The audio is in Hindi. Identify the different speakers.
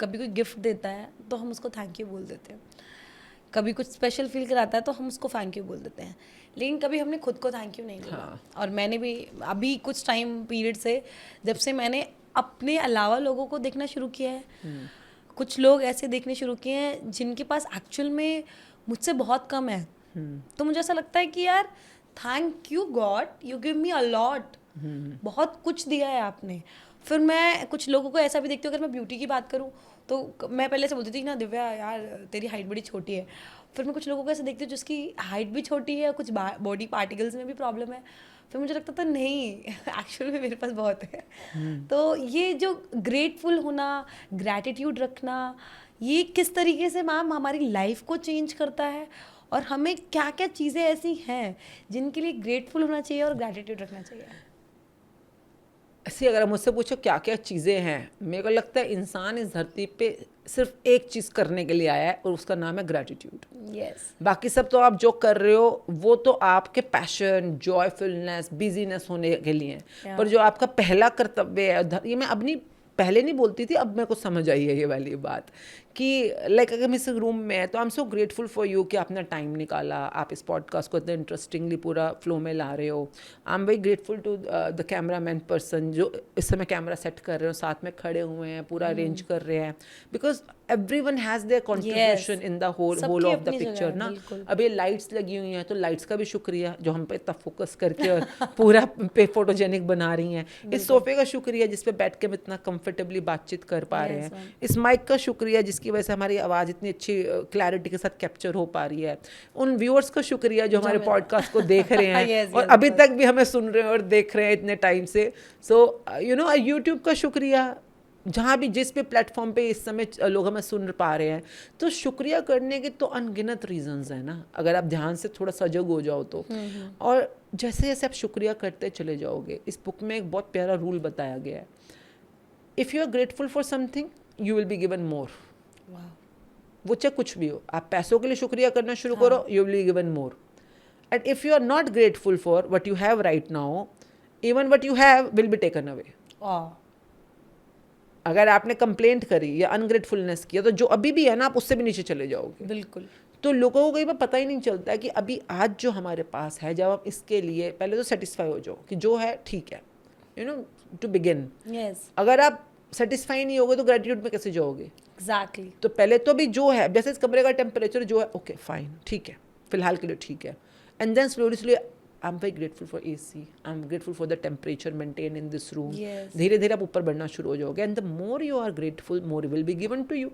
Speaker 1: कभी कोई गिफ्ट देता है तो हम उसको थैंक यू बोल देते हैं, कभी कुछ स्पेशल फील कराता है तो हम उसको थैंक यू बोल देते हैं, लेकिन कभी हमने खुद को थैंक यू नहीं बोला।
Speaker 2: हाँ।
Speaker 1: और मैंने भी अभी कुछ टाइम पीरियड से, जब से मैंने अपने अलावा लोगों को देखना शुरू किया है, कुछ लोग ऐसे देखने शुरू किए हैं जिनके पास एक्चुअल में मुझसे बहुत कम है, तो मुझे ऐसा लगता है कि यार thank you God, you give me a lot, बहुत कुछ दिया है आपने। फिर मैं कुछ लोगों को ऐसा भी देखती हूँ, अगर मैं ब्यूटी की बात करूँ तो मैं पहले से बोलती थी ना, दिव्या यार तेरी हाइट बड़ी छोटी है, फिर मैं कुछ लोगों को ऐसे देखती हूँ जिसकी हाइट भी छोटी है, कुछ बॉडी पार्टिकल्स में भी प्रॉब्लम है, फिर मुझे लगता था नहीं एक्चुअल में मेरे पास बहुत है। तो ये जो ग्रेटफुल होना, ग्रैटिट्यूड रखना, ये किस तरीके से मैम हमारी लाइफ को चेंज करता है, और हमें क्या क्या चीज़ें ऐसी हैं जिनके लिए ग्रेटफुल होना चाहिए और ग्रैटिट्यूड रखना चाहिए।
Speaker 2: ऐसे अगर मुझसे पूछो क्या क्या चीज़ें हैं, मेरे को लगता है इंसान इस धरती पे सिर्फ एक चीज़ करने के लिए आया है और उसका नाम है ग्रैटिट्यूड।
Speaker 1: यस,
Speaker 2: बाकी सब तो आप जो कर रहे हो वो तो आपके पैशन, जॉयफुलनेस, बिजीनेस होने के लिए है, पर जो आपका पहला कर्तव्य है, ये मैं अपनी पहले नहीं बोलती थी, अब मेरे को समझ आई है ये वाली बात कि लाइक अगर मैं इस रूम में है तो I am so grateful for you कि आपने टाइम निकाला, आप इस पॉडकास्ट को इतना इंटरेस्टिंगली पूरा फ्लो में ला रहे हो। I am very grateful to the camera man person जो इस समय कैमरा सेट कर रहे हो, साथ में खड़े हुए हैं, पूरा अरेंज कर रहे हैं, because everyone has their contribution in the whole
Speaker 1: सबकी
Speaker 2: of the
Speaker 1: अपनी जगह
Speaker 2: picture
Speaker 1: है,
Speaker 2: ना।
Speaker 1: बिल्कुल।
Speaker 2: अब ये लाइट्स लगी हुई हैं तो लाइट्स का भी शुक्रिया जो हम पे इतना फोकस करके और पूरा पे फोटोजेनिक बना रही हैं। इस सोफे का शुक्रिया जिस पे बैठ के हम इतना कंफर्टेबली बातचीत कर पा रहे
Speaker 1: Yes,
Speaker 2: हैं।
Speaker 1: ma'am.
Speaker 2: इस माइक का शुक्रिया जिसकी वजह से हमारी आवाज़ इतनी अच्छी क्लैरिटी के साथ कैप्चर हो पा रही है। उन व्यूअर्स का शुक्रिया जो हमारे पॉडकास्ट को देख रहे हैं
Speaker 1: Yes,
Speaker 2: और
Speaker 1: yes,
Speaker 2: अभी
Speaker 1: of
Speaker 2: तक भी हमें सुन रहे हैं और देख रहे हैं इतने टाइम से। सो यू नो यूट्यूब का शुक्रिया, जहाँ भी जिस भी प्लेटफॉर्म पे इस समय लोग हमें सुन पा रहे हैं। तो शुक्रिया करने के तो अनगिनत रीजंस हैं ना, अगर आप ध्यान से थोड़ा सजग हो जाओ तो। और जैसे जैसे आप शुक्रिया करते चले जाओगे, इस बुक में एक बहुत प्यारा रूल बताया गया है, if you are grateful for something you will be given more.
Speaker 1: Wow.
Speaker 2: वो चाहे कुछ भी हो, आप पैसों के लिए शुक्रिया करना शुरू करो, you will be given more. And if you are not grateful for what you have right now, even what you have will be taken away.
Speaker 1: Wow.
Speaker 2: अगर आपने कंप्लेंट करी या अनग्रेटफुलनेस किया तो जो अभी भी है ना आप उससे भी नीचे चले जाओगे।
Speaker 1: बिल्कुल।
Speaker 2: तो लोगों को कई बार पता ही नहीं चलता है कि अभी आज जो हमारे पास है, जब आप इसके लिए पहले तो सेटिस्फाई हो जाओ कि जो है ठीक है, you know, to begin.
Speaker 1: Yes,
Speaker 2: अगर आप सेटिस्फाई नहीं होगे तो ग्रेटिट्यूड में कैसे जाओगे?
Speaker 1: एग्जैक्टली।
Speaker 2: तो पहले तो अभी जो है, जैसे इस कमरे का टेम्परेचर जो है, ओके फाइन, ठीक है, फिलहाल के लिए ठीक है। And then slowly I am very grateful for AC, I am grateful for the temperature maintain in this room.
Speaker 1: Yes.
Speaker 2: धीरे धीरे आप ऊपर बढ़ना शुरू हो जाओगे, and the more you are grateful more will be given to you.